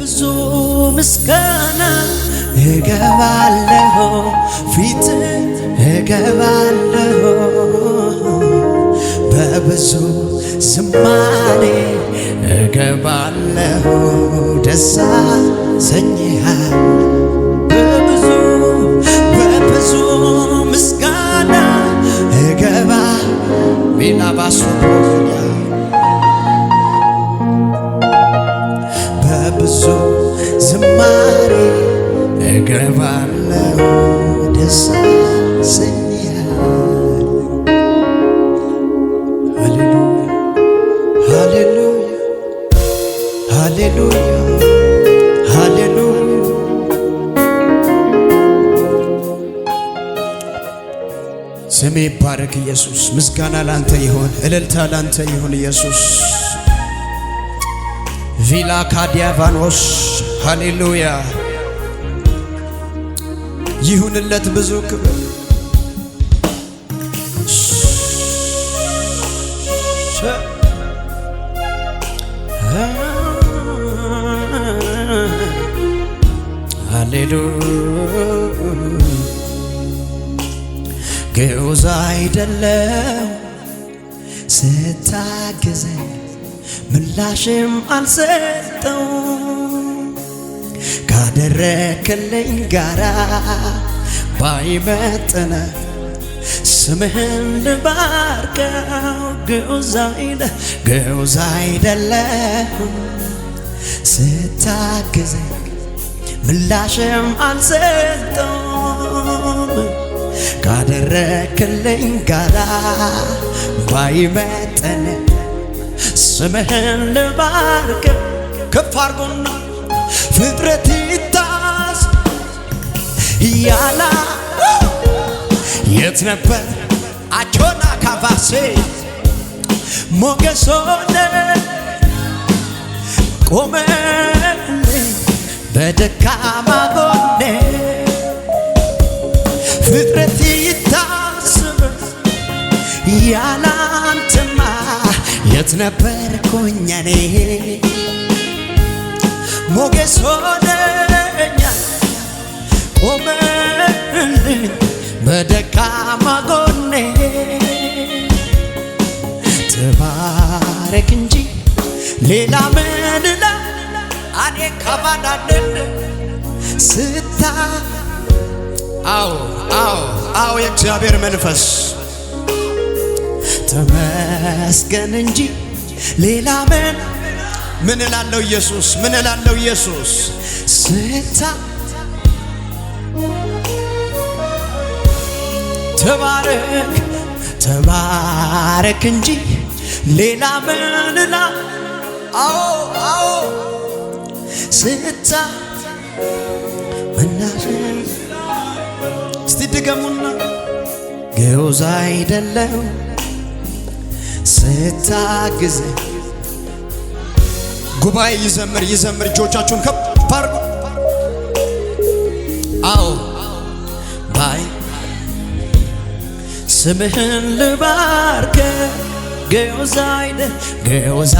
በብዙ ምስጋና እገባለሁ ፊት እገባለሁ በብዙ ዝማሬ እገባለሁ ደስ ያሰኝሃል በብዙ ምስጋና እገባ ሚናባሱ በብዙ ዝማሬ እገባለሁ ደስ ያሰኝሃል ሃሌሉያ ሃሌሉያ ሃሌሉያ ስሜ ይባረክ ኢየሱስ ምስጋና ላንተ ይሁን እልልታ ላንተ ይሁን ኢየሱስ ቪላ ካዲያቫኖስ ሃሌሉያ ይሁንለት ብዙ ክብር ሃሌሉያ ግዑዝ አይደለም ስታግዘኝ ምላሽም አልሰጠው ካደረክልኝ ጋራ ባይመጥነ ስምህን ልባርከው ግዑዝ አይደለም ስታግዘኝ ምላሽም አልሰጠው ካደረክልኝ ጋራ ባይመጥነ ስምህን ልባርክ ከፍ አርጎና ፍጥረት ይታስ ያላ የት ነበር አቾና ካቫሴ ሞገሶነ ቆመልኝ በደካማ ጎኔ ፍጥረት ይታስብ ያላንተማ የት ነበርኩኝ እኔ ሞገስ ሆነኛ ቆመልኝ በደካማ ጎኔ ተባረክ እንጂ ሌላ ምን እኔ ከባዳለን ስታ አዎ የእግዚአብሔር መንፈስ ተመስገን እንጂ ሌላ ምን እላለሁ ኢየሱስ ምን እላለሁ ኢየሱስ ስታ ተባረክ እንጂ ሌላ ምን እላለሁ አዎ ስታ መናሽን እስቲ ድገሙና ግዑዝ አይደለም ስታግዝ ጉባኤ ይዘምር እጆቻችሁን ከፍ አድርጉ አዎ ባይ ስምህን ልባርክ ግዑዝ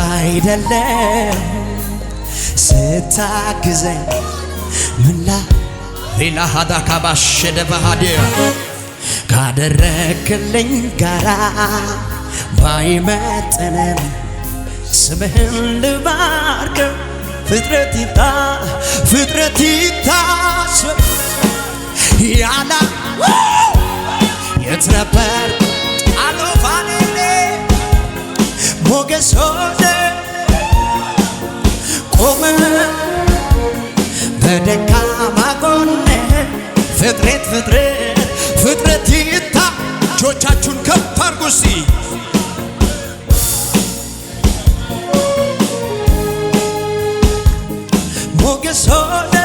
አይደለም ስታግዘኝ ምላ ሌላ ሃዳ ካባሸደ በሃዲያ ካደረክልኝ ጋራ ባይመጥንም ስምህን ልባርክ ፍጥረት ይታስብ ያላ የት ነበር አሎፋኔ ሞገስ ሆነ ቆመ በደካማ ጎኔ ፍጥረት ይታ እጆቻችሁን ከፍ አድርጉ እስቲ ሞገስ ሆነ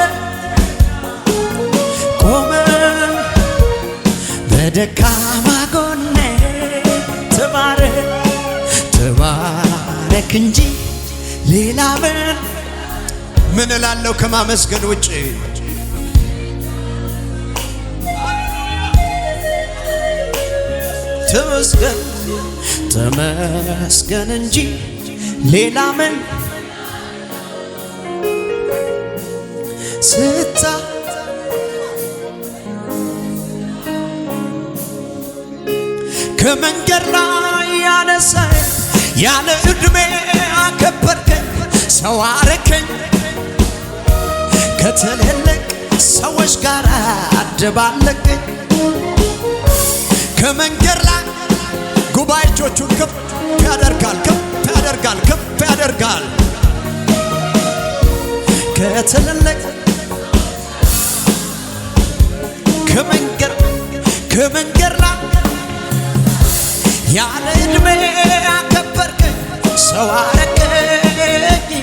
ቆመ በደካማ ጎኔ ተባረክ እንጂ ሌላ ምን እላለሁ ከማመስገን ውጪ ተመስገን እንጂ ሌላ ስታ ከመንገድ ላይ ያነሳኝ ያለ ዕድሜ አከበርከኝ ሰው አረከኝ ከትልልቅ ሰዎች ጋር አደባለቀኝ ከመንገድ ላይ ጉባኤዎቹን ከፍ ያደርጋል ከትልልቅ ከመንገድ ላይ ያለ ዕድሜ አከበርከኝ ሰው አረከኝ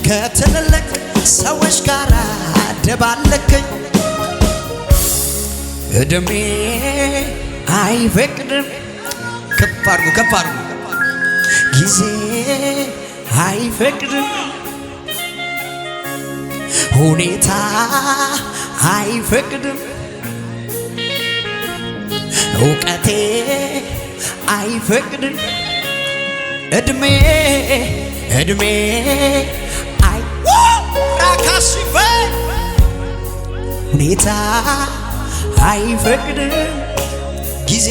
ከትልልቅ ሰዎች ጋር አደባለቀኝ ዕድሜ አይፈቅድም ከፍ አድርጉ ጊዜ አይፈቅድም ሁኔታ አይፈቅድም እውቀቴ አይፈቅድም ዕድሜ ራካሲፈ ሁኔታ አይፈቅድም ጊዜ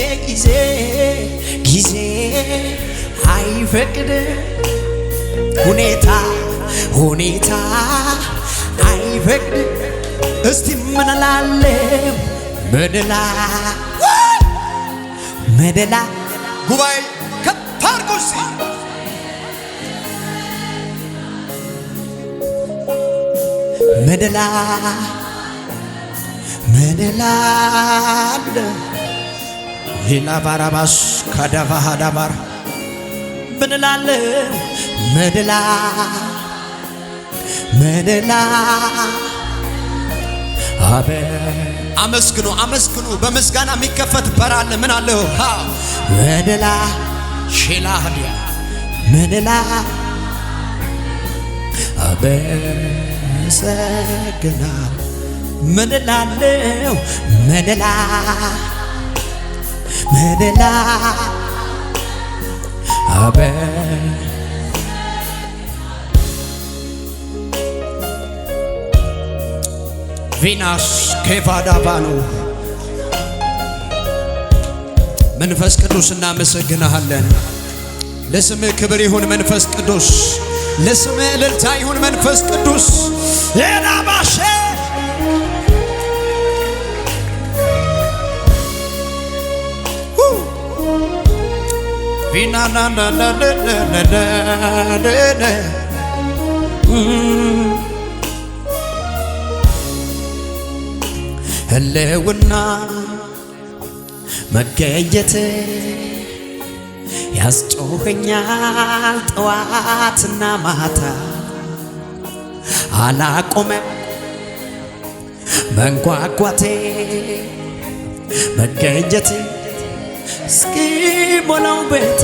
አይፈቅድም ሁኔታ አይፈቅድም እስቲ ምን እላለሁ መደላ ጉባኤ ከታርኩሲ መደላ ሌላ ባራባስ ካዳባሃዳባር ምንላለሁ መደላ አመስግኑ በምስጋና የሚከፈት በር አለ ምን አለው መደላ ሼላህዲያ መደላ አበሰግና ምንላለሁ መደላ ቪናስ ከፋዳባኑ መንፈስ ቅዱስ እናመሰግናለን ለስምህ ክብር ይሁን መንፈስ ቅዱስ ለስምህ እልልታ ይሁን መንፈስ ቅዱስ የናባሼ ህልውና መገኘት ያስጮኸኛል ጠዋትና ማታ አላቆመም መንጓጓቴ መገኘት እስኪ ሞላው ቤት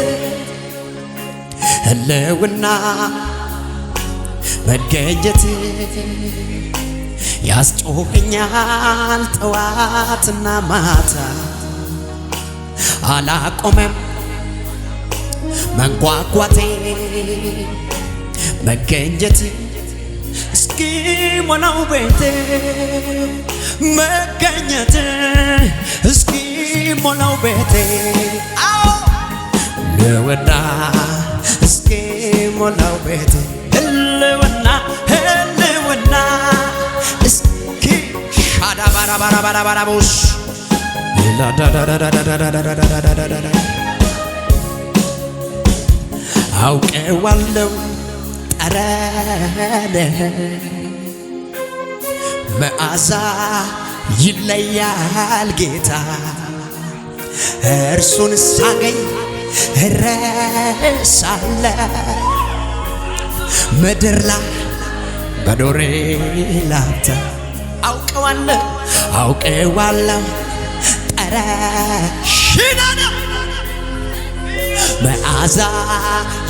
ህልውና መገኘት ያስጮኸኛል ጠዋትና ማታ አላቆመም መንጓጓቴ መገኘት እስኪ ሞላው ቤት መገኘት እስኪ ሞላው ቤቴ ህልውና እስኪ ሞላው ቤቴ ህልውና እስኪ ሻዳባራባራባራባራቦስ አውቀዋለሁ ጠረንህ መዓዛ ይለያል ጌታ እርሱን ሳገኝ እረሳለሁ ምድር ላይ በዶሬ ላንተ አውቀዋለሁ ጠረንህ መዓዛ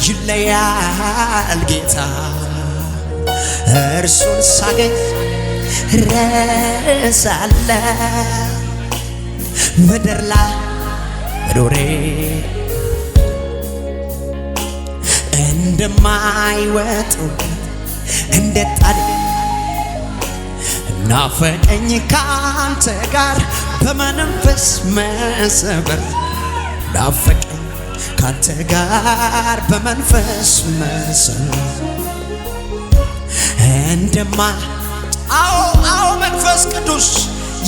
ይለያል ጌታ እርሱን ሳገኝ እረሳለሁ ምድር ላይ በዶሬ እንደማይወጡ እንደ ጣድ ናፈቀኝ ካንተ ጋር በመንፈስ መሰበር ናፈቀኝ ካንተ ጋር በመንፈስ መሰበር እንደማ አዎ መንፈስ ቅዱስ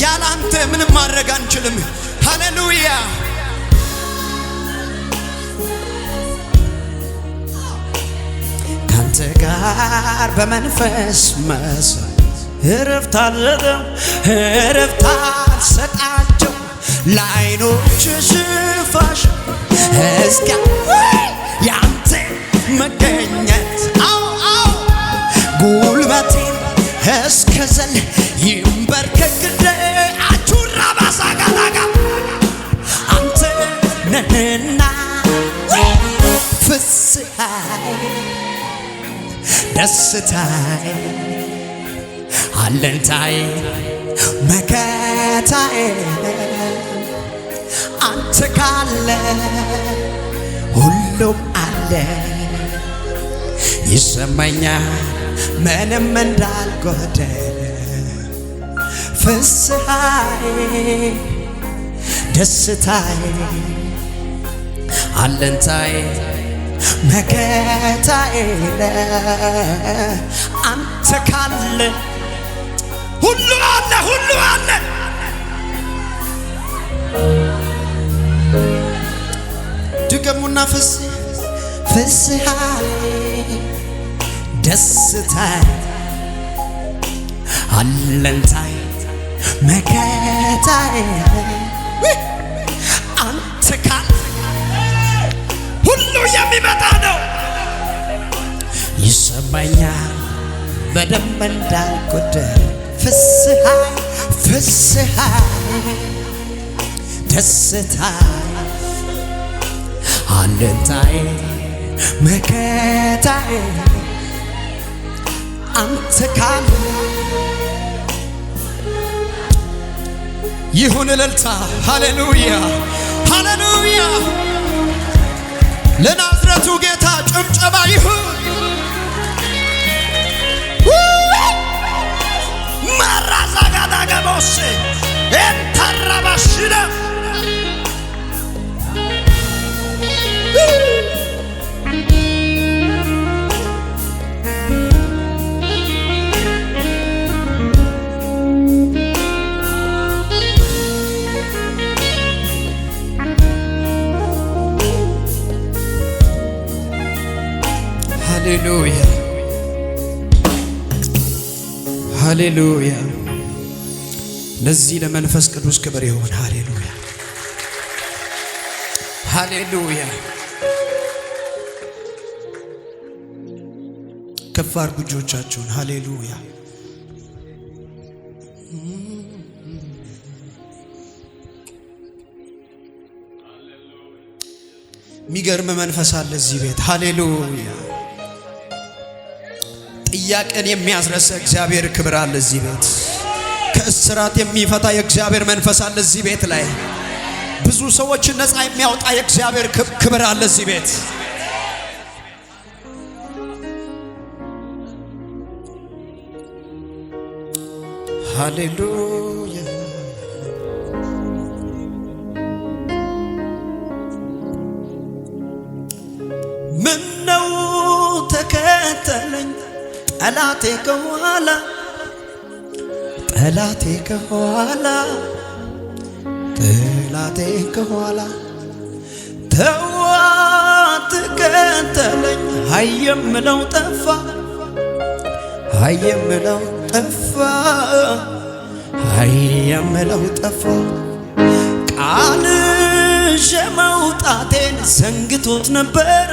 ያላንተ ምንም ማድረግ አንችልም። ሃሌሉያ ካንተ ጋር በመንፈስ መሰበር እረፍት አልሰጣቸው ለዓይኖች ሽፋሽ እስከ ያንተ መገኘት ጉልበቴን እስከ ዘል ይንበርከክ አቹራ ባሳጋላጋ አንተ ነህና ፍስሃይ ደስታዬ አለንታዬ መከታዬ አንተ ካለ ሁሉም አለ ይሰማኛል ምንም እንዳልጎደለ ፍስሃዬ ደስታዬ አለንታዬ መከታዬ አንተ ካለ ሁሉ አለ ድገሙና ፍስሃዬ ደስታዬ አለንታዬ መከታዬ አንተ ካለ ሁሉ የሚመጣ ነው ይሰማኛል በደንብ እንዳልጎደለ ፍስሃዬ ደስታዬ አለንታዬ መከታዬ አንተ ካለ ይሁን እልልታ። ሃሌሉያ ሃሌሉያ ለናዝረቱ ጌታ ጭብጨባ ይሁን። ማራዛጋዳገቦስ እንተራባሽነ ሃሌሉያ ሃሌሉያ ለዚህ ለመንፈስ ቅዱስ ክብር ይሁን። ሃሌሉያ ሃሌሉያ ከፍ አድርጉ እጆቻችሁን። ሃሌሉያ የሚገርም መንፈስ አለ እዚህ ቤት። ሃሌሉያ ጥያቄን የሚያስረሳ እግዚአብሔር ክብር አለ እዚህ ቤት። ከእስራት የሚፈታ የእግዚአብሔር መንፈስ አለ እዚህ ቤት ላይ። ብዙ ሰዎችን ነፃ የሚያወጣ የእግዚአብሔር ክብር አለ እዚህ ቤት። ሃሌሉያ ምነው ተከተለኝ ጠላቴ ከኋላ ጠላቴ ከኋላ ተው አትከተለኝ የምለው ጠፋ ቃል መውጣቴን ዘንግቶት ነበረ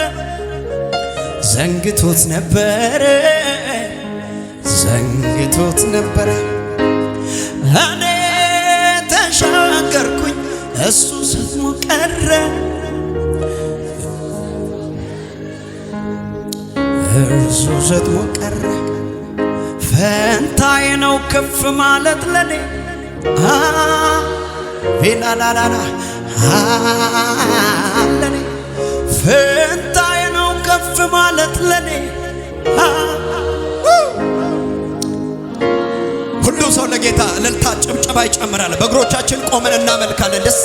እኔ ተሻገርኩኝ እሱ ሰጥሞ ቀረ ፈንታዬ ነው ከፍ ማለት ለኔ ላላላ ለኔ ፈንታዬ ነው ከፍ ማለት ለኔ ሁሉ ሰው ለጌታ እልልታ ጭብጨባ ይጨምራል። በእግሮቻችን ቆመን እናመልካለን። ደስ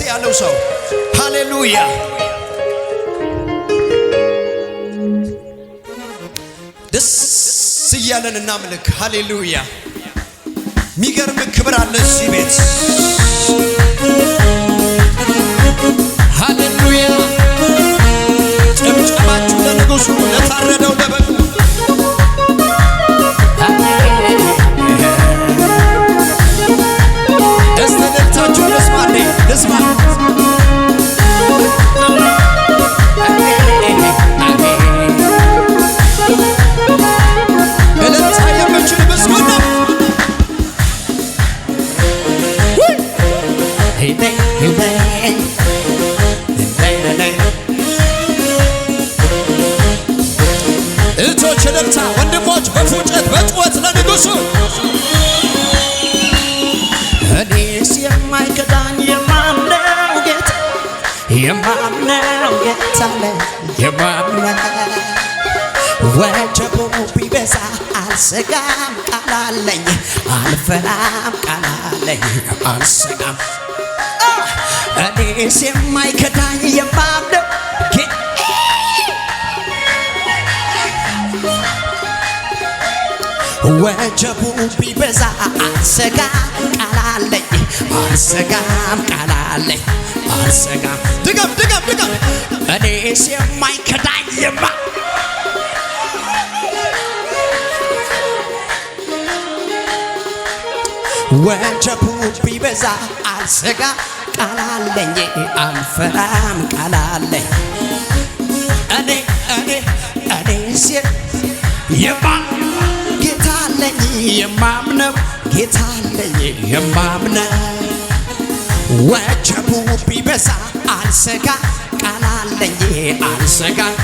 ያለው ሰው ሃሌሉያ። ደስ እያለን እናምልክ። ሃሌሉያ። ሚገርም ክብር አለ እዚህ ቤት። ሃሌሉያ። ጭብጨባችሁ ለንጉሡ ለታረደው ለበጉ ደስታችሁ ልስማ እልልታ የምችል ምስጉን ነው። እህቶች እልልታ፣ ወንድሞች በፉጨት በጭወት ለንጉሡ እኔስ የማይከዳኝ የማምነው ጌታ የማምነው ወጀቡ ቢበዛ አልሰጋም ቃል አለኝ አልፈራም ቃል አለኝ አልሰጋም። እኔስ የማይከዳኝ የማምነው ወጀቡ ቢበዛ አልሰጋም ቃል አለኝ አልሰጋም ቃል አለኝ አልሰጋም። ድገም እኔስ የማይከዳኝ ወጀቡ ቢበዛ አልሰጋም ቃል አለኝ አልፈራም ቃል አለኝ። እኔስ ጌታ አለኝ የማምነው ጌታ አለኝ የማምነው ወጀቡ ቢበዛ አልሰጋም ቃል አለኝ አልሰጋም።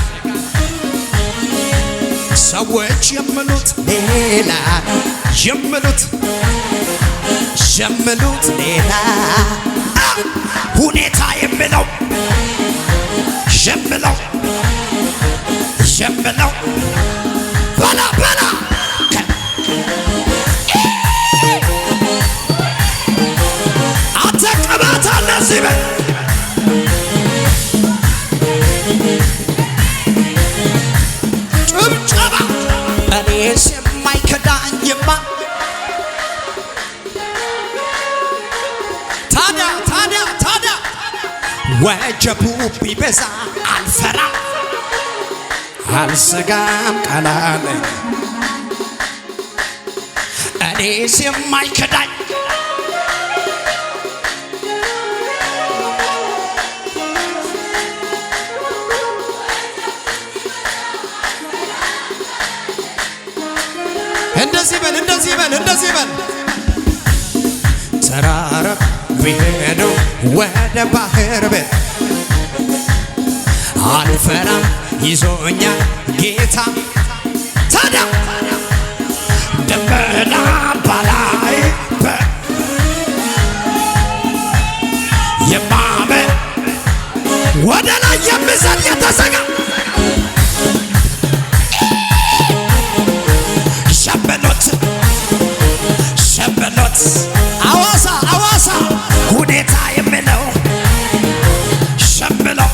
ሰዎች የምሉት ሌላ የምሉት ሌላ ሁኔታ የምለው በላ አንተ ቅባት አለ እዚህ በል ጭብጨባ። እኔስ የማይከዳኝማ ታዲያ ወጀቡ ቢበዛ አልፈራም አልሰጋም ቃል አለኝ። እኔስ የማይከዳኝ እንደዚህ በል ተራራ ቢሄዱ ወደ ባህር ቤት አልፈራም ይዞኛል ጌታ። ታዲያ ደመና በላይ የማመን ወደ ላይ የሚዘል የተዘጋ ሸበሎት አዋሳ ሁኔታ የምለው ሸምለው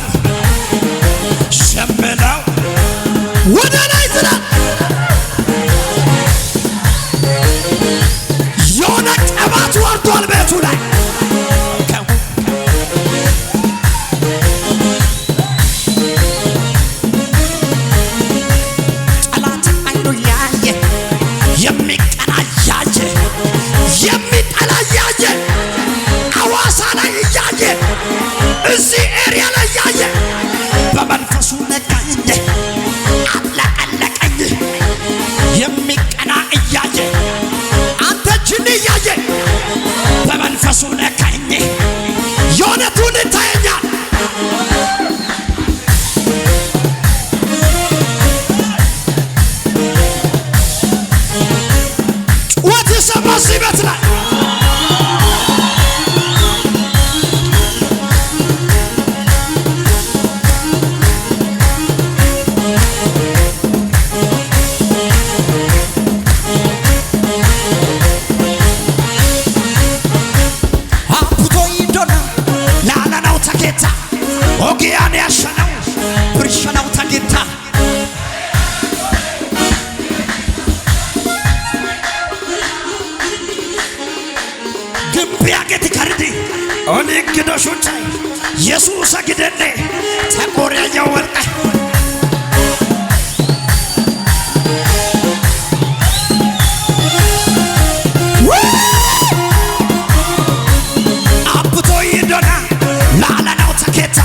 ወደ ላይ ዝላል የሆነ ቅባት ወርዷል ቤቱ ላይ ጠላት አይኑ ያየ የሚቀና ያየ የሚጠላ ያየ አዋሳ ላይ እያየ እዚህ ኤሪያ ላይ ያየ በመንፈሱ ነካኝ አለቀለቀኝ የሚቀና እያየ አንተ ጅን እያየ በመንፈሱ ነካኝ የሆነቱን ይታየኛል። ጩኸት ይሰማ እዚህ ቤት ላይ ኦሊክ ዶሹቻይ ኢየሱስ አግደኔ ተቆረየ ወርቀ አብቶ ይዶና ላላናው ተከታ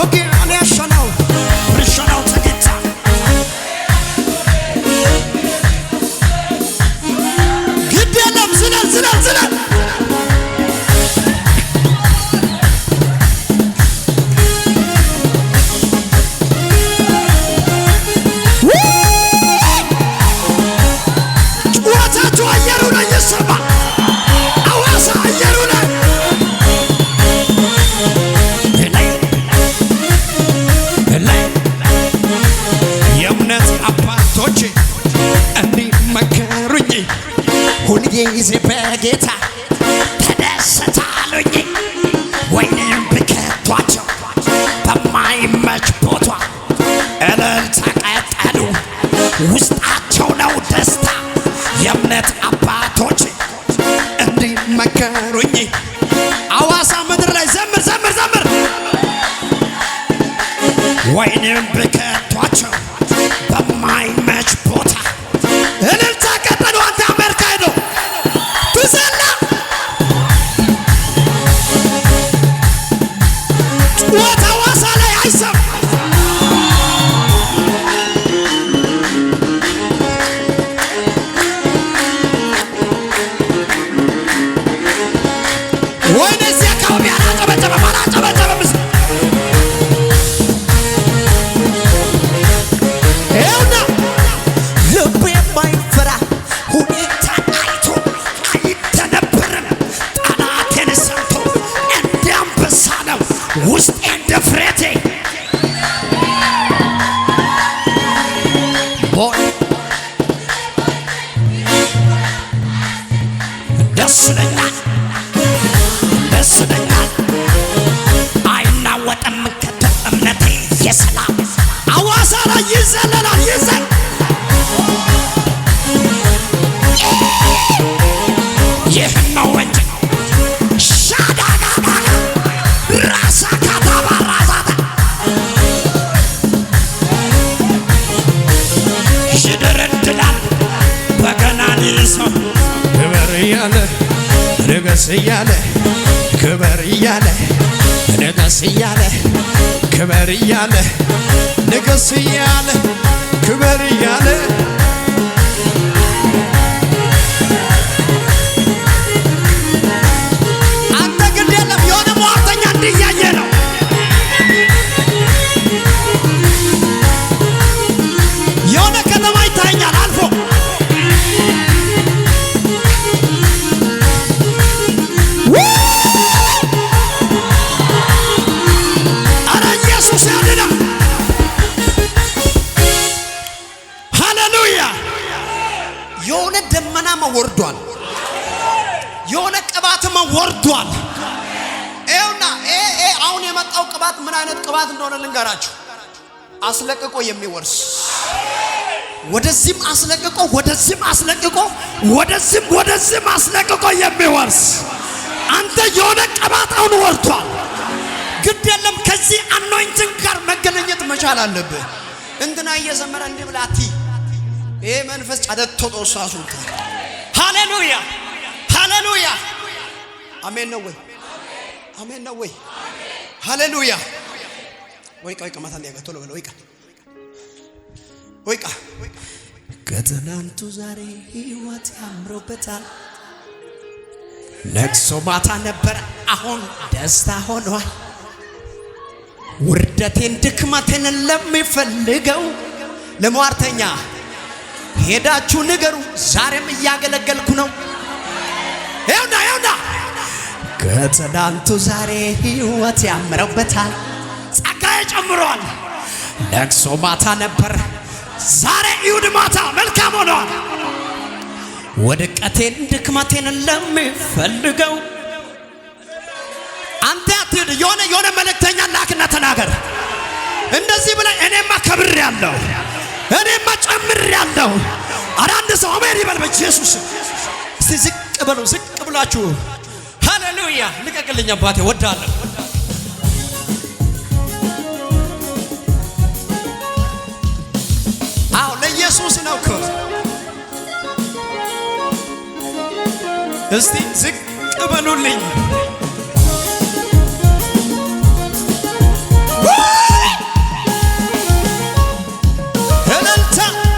ኦኬ አኔሽናው ብርሽናው ተከታ ግደለም ዝናል ዝናል ዝናል ሁልጊዜ በጌታ ተደሰታሉኝ ወይንም ብከቷቸው በማይመች ቦታ እልልታ ቀጠሉ ውስጣቸው ነው ደስታ የእምነት አባቶች እንዲመከሩኝ አዋሳ ምድር ላይ ዘምር ዘምር ዘምር ወይንም ብከቷቸው በማይመች ቦታ እልልታ ቀጠሉ አንተ አሜሪካ ሄዶ ትዘላ ጩኸት አዋሳ ላይ አይሰማ ወይነዚህ አካባቢ አላጨበጨበም አላጨበጨበም ይኸውና ልቤ የማይፈራ ሁኔታ አይቶ አይደነብርም ጠላቴን ሰምቶ እንደ አንበሳ ነው ውስጤ እንደ ፍሬቴ ደስ ይለኛል ደስ ይለኛል አይናወጥም ከቶ እምነቴ የሰላም አዋሳ ላይ ይዘለላል ይዘል ይህን ነው እንጂ ሻዳጋጋ ራሳ ካታባ ራሳታ ይደረድላል በገናን ይዞ ክበር እያለ ንገስ እያለ ክበር እያለ ንገስ እያለ ክበር እያለ ንገስ እያለ ክበር እያለ አንተ ግን የለም የሆነ ሟርተኛ እንዲያየ ነው የሆነ ከተማ ይታየኛል አልፎ አረ ኢየሱስ ያድናል ሃሌሉያ የሆነ ደመናማ ወርዷል የሆነ ቅባትማ ወርዷል ይኸውና አሁን የመጣው ቅባት ምን አይነት ቅባት እንደሆነ ልንገራችሁ አስለቅቆ የሚወርስ ወደዚህም አስለቅቆ ወደዚህም አስለቅቆ ወደዚህም አስለቅቆ የሚወርስ አንተ የሆነ ቅባት አሁን ወርዷል ግድ የለም ከዚህ አኖይንቲንግ ጋር መገናኘት መቻል አለብህ እንትና እየዘመረ እንዲህ ብላቲ ይሄ መንፈስ ጫደቶ ጦሳሱ ሃሌሉያ ሃሌሉያ አሜን ነው ወይ አሜን ነው ወይ ሃሌሉያ ወይ ቆይ ቀማታ ሊያገተው ነው ወይ ቃ ከትናንቱ ዛሬ ህይወት ያምሮበታል ለቅሶ ማታ ነበር አሁን ደስታ ሆኗል ውርደቴን ድክመቴን ለሚፈልገው ለሟርተኛ ሄዳችሁ ንገሩ ዛሬም እያገለገልኩ ነው ይኸውና ከትናንቱ ዛሬ ህይወት ያምሮበታል ጸጋዬ ጨምሯል ለቅሶ ማታ ነበር ዛሬ ይሁድ ማታ መልካም ሆኗል ውድቀቴን ድክመቴን ለሚፈልገው አንተ አትሂድ የሆነ መልእክተኛ ላክና ተናገር እንደዚህ ብለህ እኔማ ከብሬያለሁ እኔማ ጨምሬያለሁ አረ አንድ ሰው አሜን ይበል በኢየሱስ እስቲ ዝቅ ብላችሁ ሃሌሉያ ልቀቅልኝ አባቴ ወዳለሁ አው ለኢየሱስ ነው እኮ እስቲ ዝቅ በሉልኝ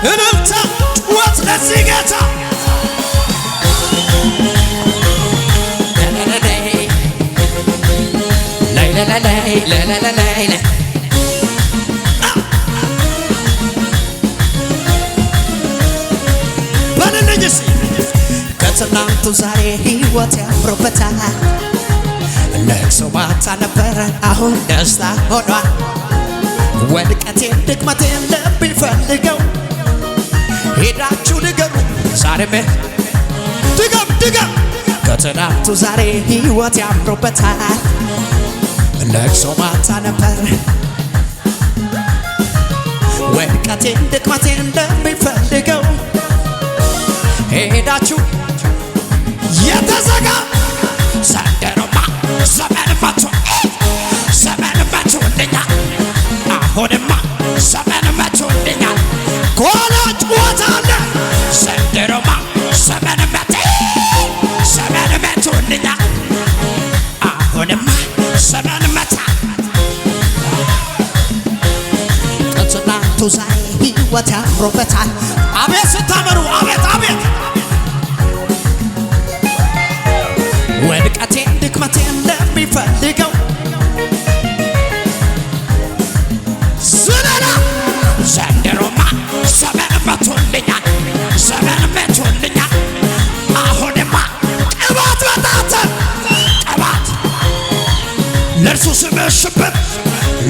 እልልታ ጩኸት ለዚህ ጌታ በልልኝስ ከትናንቱ ዛሬ ሕይወት ያምሮበታል ለቅሶ ማታ ነበረ አሁን ደስታ ሆኗል ወድቀቴን ድክመቴን ልብ ይፈልገው ሄዳችሁ ንገሩ ዛሬም ድገም ከትናንቱ ዛሬ ሕይወት ያምሮበታል ለቅሶ ማታ ነበር ወድቀቴን ድክመቴን እንደሚፈልገው ሄዳችሁ የተዘጋ ዘንድሮማ ዘመን መቶልኛል አሁንማ ዘመን መቶልኛል ከኋላ ጩኸት አለ ዘንድሮማ ዘመን መቶልኛል አሁንማ ዘመን መታ ከትናንቱ ዛሬ ሕይወት ያምሮበታል አቤት ስታመሩ አቤት ወድቀቴን ድክመቴን እንደሚፈልገው ዝለላ ዘንድሮማ ዘመን መቶልኛል አሁንማ ቅባት በታተን ቅባት ለእርሱ ስምሽበት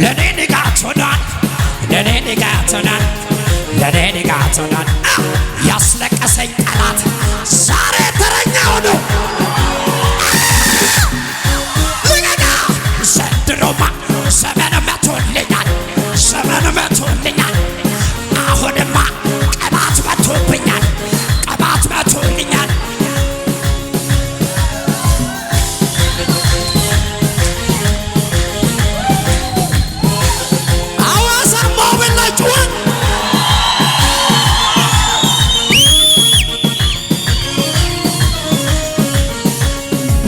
ለኔ ንጋት ሆኗል ያስለቀሰኝ ጠላት ዛሬ ተረኛው ነው ልገና ዘንድሮማ ዘመን መቶልኛል አሁንማ ቅባት መቶብኛል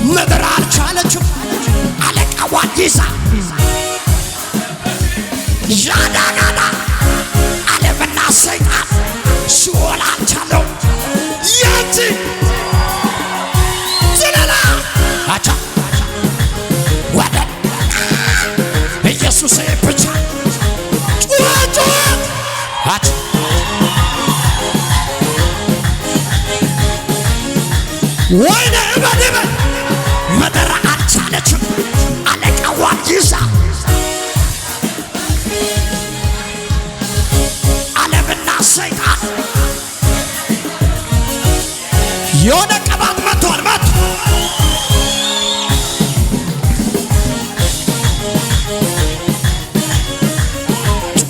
ምድር አልቻለችም አለቃዋን ይዛ ያዳጋዳ ዓለምና ሰይጣን ሲኦል አልቻለው ያንቺ ዝለላ አቻ ወደ ኢየሱስ ብቻ ጩኸት አቻ ወይኔ በደበ ምድር አልቻለችም አለቃዋን ይዛ ዓለምና ሰይጣን የሆነ ቅባት መጥቷል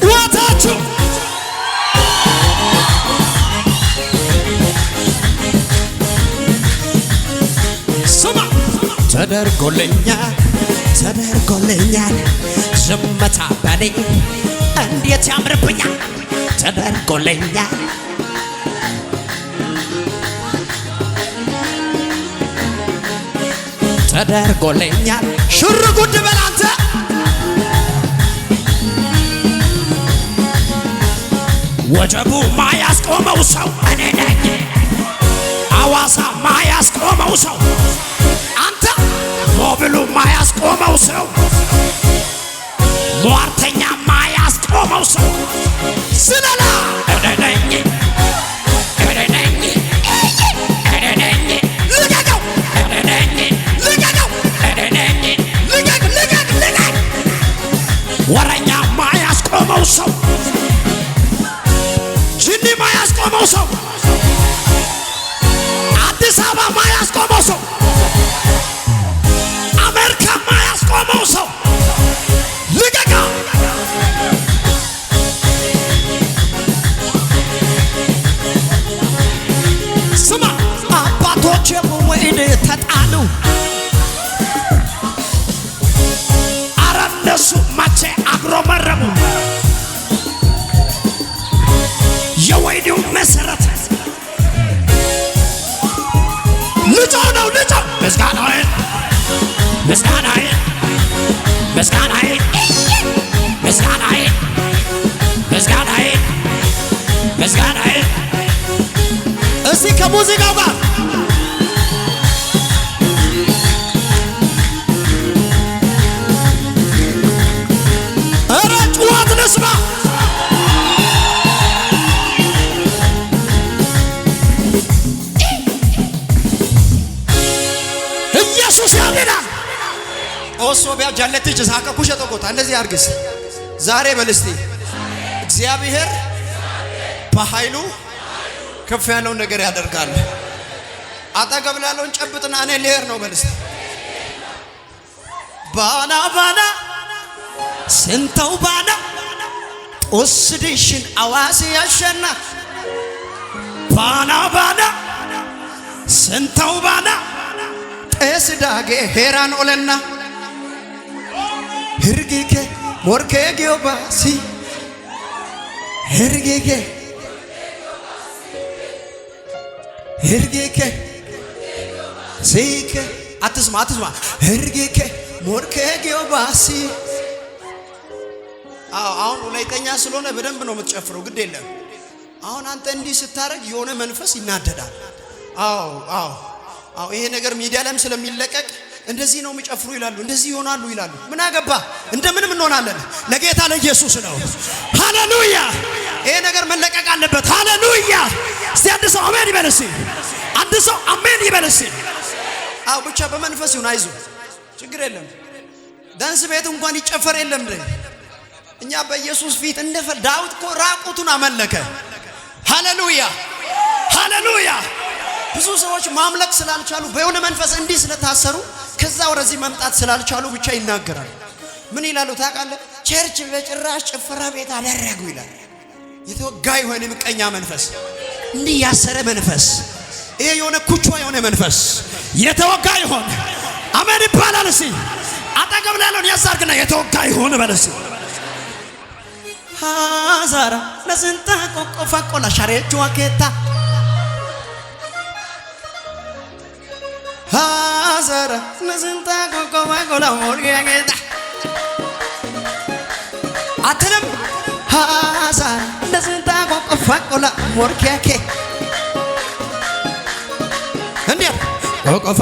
ጩኸታችሁ ስማ ተደርጎልኛል ዝምታ በኔ እንዴት ያምርብኛል ተደርጎልኛል ሽር ጉድ በላንተ ወጀቡ ማያስቆመው ሰው እኔ ነኝ አዋሳ ማያስቆመው ሰው አንተ ሞብሉ ማያስቆመው ሰው ሟርተኛ ማያስቆመው ሰው ስለላ እኔ ነኝ ልቀቀው ወረኛ ማያስቆመው ሰው ጅኒ ማያስቆመው ሰው አዲስ አበባ ማያስቆመው ሰው አሜሪካ ማያስቆመው ሰው ልቀቀው ስማ አባቶቼ በወይን ተጣሉ ልጫው ነው ልጫው ምስጋናዬ ምስጋናዬ ምስጋናዬ ምስጋናዬ ምስጋናዬ ምስጋናዬ እስቲ ከሙዚቃው ጋር ኧረ ጩኸት ልስማ ኢየሱስ ያድናል። ኦሶ ቢያጃለትሽ ሳከ ኩሸ ተቆጣ እንደዚህ አርግስ ዛሬ በልስቲ እግዚአብሔር በኃይሉ ከፍ ያለውን ነገር ያደርጋል። አጠገብ ላለውን ጨብጥና እኔ ልሄድ ነው በልስቲ ባና ባና ስንተው ባና ጦስድሽን አዋሲ ያሸና ባና ባና ስንተው ባና ጤስዳጌ ሄራን ኦለና ህርጊኬ ሞርኬ ጊዮባሲ ህርጊኬ ህርጊኬ ሲኬ አትስማ አትስማ ህርጊኬ ሞርኬ ጊዮባሲ አሁን ሁለተኛ ስለሆነ በደንብ ነው የምትጨፍረው ግድ የለም አሁን አንተ እንዲህ ስታረግ የሆነ መንፈስ ይናደዳል አዎ ይሄ ነገር ሚዲያ ላይም ስለሚለቀቅ እንደዚህ ነው የሚጨፍሩ ይላሉ እንደዚህ ይሆናሉ ይላሉ ምን አገባ እንደምንም እንሆናለን ለጌታ ለኢየሱስ ነው ሃሌሉያ ይሄ ነገር መለቀቅ አለበት ሃሌሉያ እስቲ አንድ ሰው አሜን ይበል እስቲ አንድ ሰው አሜን ይበል እስቲ አው ብቻ በመንፈስ ይሁን አይዞ ችግር የለም ዳንስ ቤት እንኳን ይጨፈር የለም እኛ በኢየሱስ ፊት እንደፈል ዳዊት እኮ ራቁቱን አመለከ ሃሌሉያ ሃሌሉያ ብዙ ሰዎች ማምለክ ስላልቻሉ በየሆነ መንፈስ እንዲህ ስለታሰሩ ከዛ ወደዚህ መምጣት ስላልቻሉ ብቻ ይናገራሉ ምን ይላሉ ታውቃለህ ቸርች በጭራሽ ጭፈራ ቤት አደረጉ ይላል የተወጋ የሆነ ምቀኛ መንፈስ እንዲህ ያሰረ መንፈስ ይሄ የሆነ ኩቿ የሆነ መንፈስ የተወጋ ይሆን አሜን ይባላል እስቲ አጠገብ ያለውን ያዛርግና የተወጋ ይሆን በለስ ሃዛራ ለስንታ ቆቆፋ ቆላ ሻሬቹ አኬታ ሃዛራ ለስንታ ቆቆፋ ቆላ ሞሪያ ጌታ አትልም ሃዛራ ለስንታ ቆቆፋ ቆላ ሞሪያ ኬ እንዴ ቆቆፋ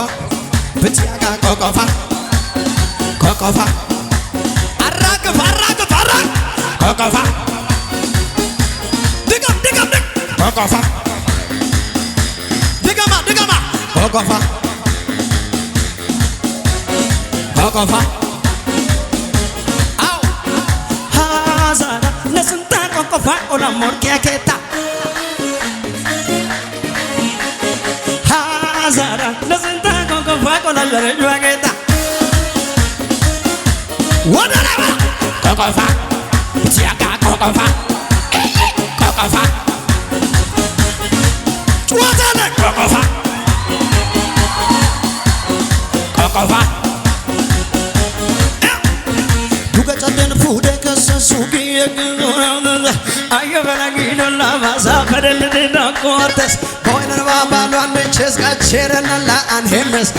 ብቻጋ ቆቆፋ ቆቆፋ አራግፍ አራግፍ አራግ ቆቆፋ ድገም ድገም ድገም ቆቆፋ ድገማ ድገማ ቆቆፋ ቆቆፋ አው ሃዛራ ለስንታ ቆቆፋ ኦላ ሞርኪያ ኬታ ሃዛራ ለስንታ ቆቆፋ ኦላ ጀረጁ ኬታ ወደላባ ቆቆፋ ቲያጋ ቆቆፋ ቆቆፋ ጩዋታለ ቆቆፋ ቆቆፋ ዱጋ ጨደን ፉደ ከሰሱ ጊየግዞራነ አየበላጊዶላ ማሳ ፈደልደና ቆርተስ ኮይነን ባባሏን መቸስ ጋቸረናላ አንሄመስ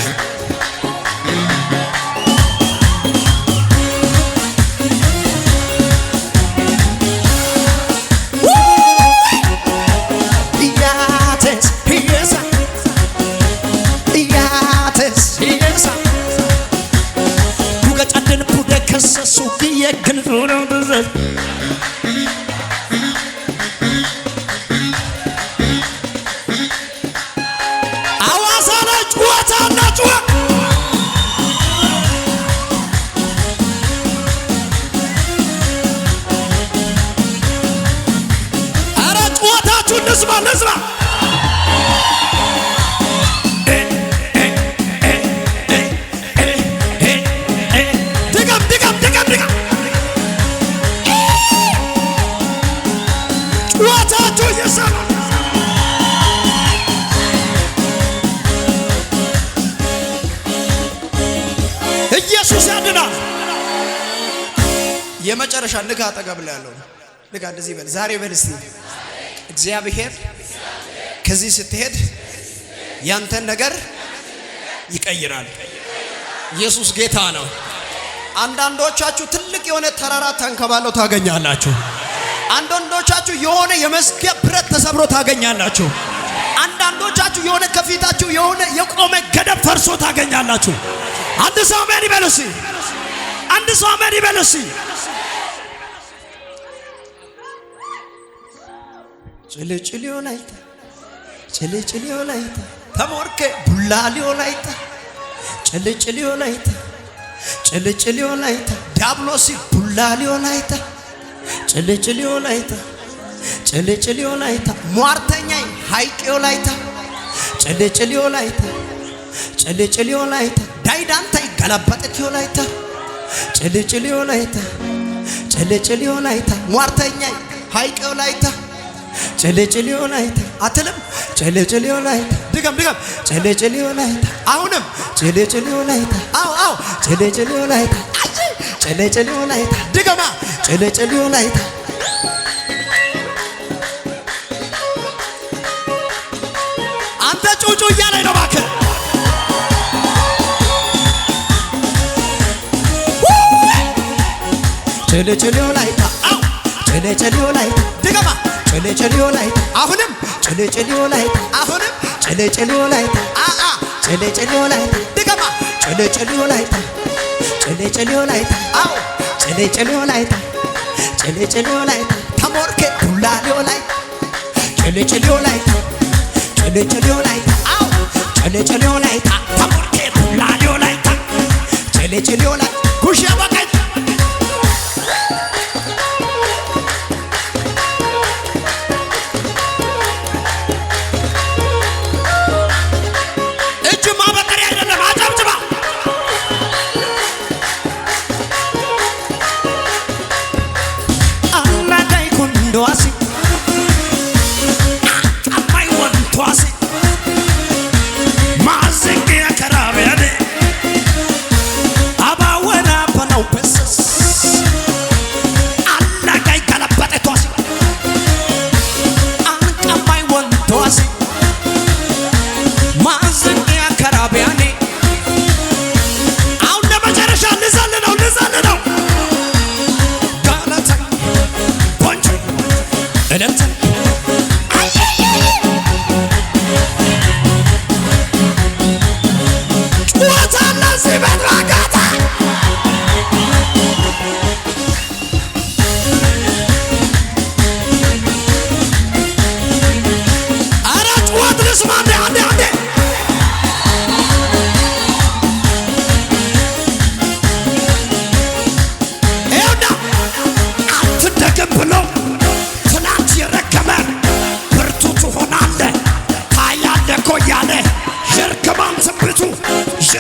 ኢየሱስ ያድናል የመጨረሻ ንጋ አጠገብ ላይ ያለው ንጋ እንደዚህ በል ዛሬ በል እስቲ እግዚአብሔር ከዚህ ስትሄድ ያንተን ነገር ይቀይራል። ኢየሱስ ጌታ ነው። አንዳንዶቻችሁ ትልቅ የሆነ ተራራ ተንከባለው ታገኛላችሁ። አንዳንዶቻችሁ የሆነ የመዝጊያ ብረት ተሰብሮ ታገኛላችሁ። አንዳንዶቻችሁ የሆነ ከፊታችሁ የሆነ የቆመ ገደብ ፈርሶ ታገኛላችሁ። አንድ ሰው አሜን ይበል እስቲ። አንድ ሰው አሜን ይበል እስቲ። ጭልጭልዮ ላይታ ጭልጭልዮ ላይታ ተሞርኬ ቡላሊዮ ላይታ ጭልጭልዮ ላይታ ጭልጭልዮ ላይታ ዲያብሎስ ቡላሊዮ ላይታ ጭልጭልዮ ላይታ ጭልጭልዮ ላይታ ሟርተኛይ ሃይቂዮ ላይታ ጭልጭልዮ ላይታ ጭልጭልዮ ላይታ ዳይዳንታይ ገለበጥትዮ ላይታ ጭልጭልዮ ላይታ ጭልጭልዮ ላይታ ሟርተኛይ ሃይቂዮ ላይታ ጭልጭልዮ ላይታ አትልም ጭልጭልዮ ላይታ ድገም ጭልጭልዮ ላይታ አሁንም ጭልጭልዮ ላይታ አው ጭልጭልዮ ላይታ ጭልጭልዮ ላይታ ድገማ ጭልጭልዮ ላይታ አንተ ጩጩ እያለኝ ነው እባክህ። ጭልጭልዮ ላይታ አው ጭልጭልዮ ላይታ ድገማ ጭልጭልዮ ላይታ አሁንም ጭልጭልዮ ላይታ አሁንም ጭልጭልዮ ላይታ ጭልጭልዮ ላይታ ድገማ ጭልጭልዮ ላይታ ጭልጭልዮ ላይታ አው ጭልጭልዮ ላይታ ጭልጭልዮ ላይታ ተሞርኬ ቡላሊዮ ላይታ ጭልጭልዮ ላይታ ጭልጭልዮ ላይታ አው ጭልጭልዮ ላይታ ተሞርኬ ቡላሊዮ ላይታ ጭልጭልዮ ላይታ ጉሽ ያበቃኝ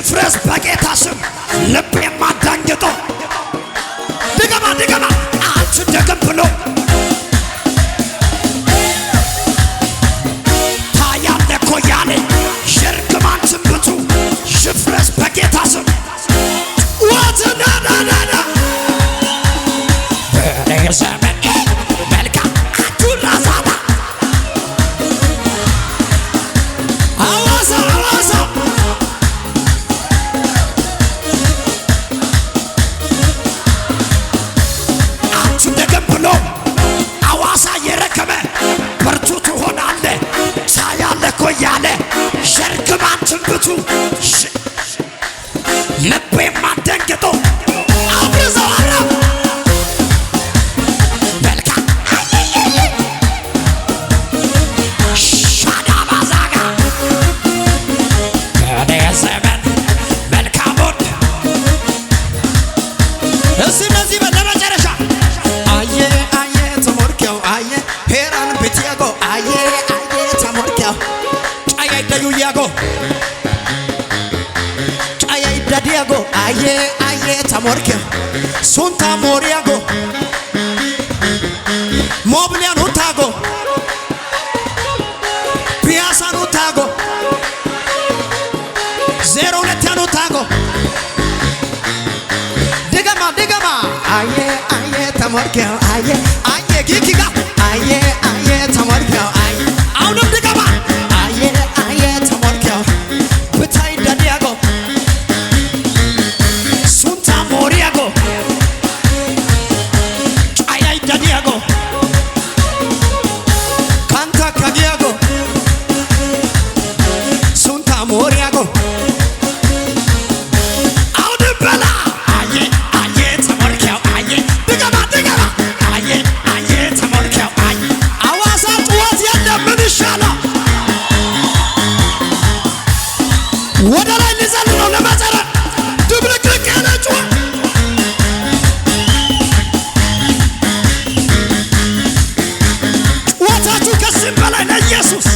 ፍረስ በጌታ ስም ልብ የማዳንግጦ ድገማ አትደገም ብሎ ታያለ እኮ ያለ የርግማን ትንቢቱ ይፍረስ በጌታ ስም ወትናናናና በዘመን መልካም አቱራሳታ አዋሳ ያለ የርግማን ትንቢቱ ልብ የማደንግጦ አብረዘው አረብ መልካም ሻዳባዛጋ ወደ ዘመን መልካሙን እዚህ በዚህ ለመጨረሻ አየ ተሞርኬው አየ ሄራን ብትያጎ አየ ተሞርኬው Yago Chaya Diago aye tamorke Sunta Moriago Moblian Utago Piazza Utago Zero Letiano Tago Digama aye tamorke aye gikiga aye tamorke aye Out of Digama aye tamorke Betai Diago ያጎ አውድ በላ አየ አየ ተሞልከው አየ ድገማ ድገማ አየ አየ ተሞልከው አየ አዋሳ ጩኸት የለም ምን ይሻላል ወደ ላይ ሊዘል ነው ለመጨረስ ድብልቅልቅ ያለ ጩኸት ጩኸታችሁ ከዚህም በላይ ለኢየሱስ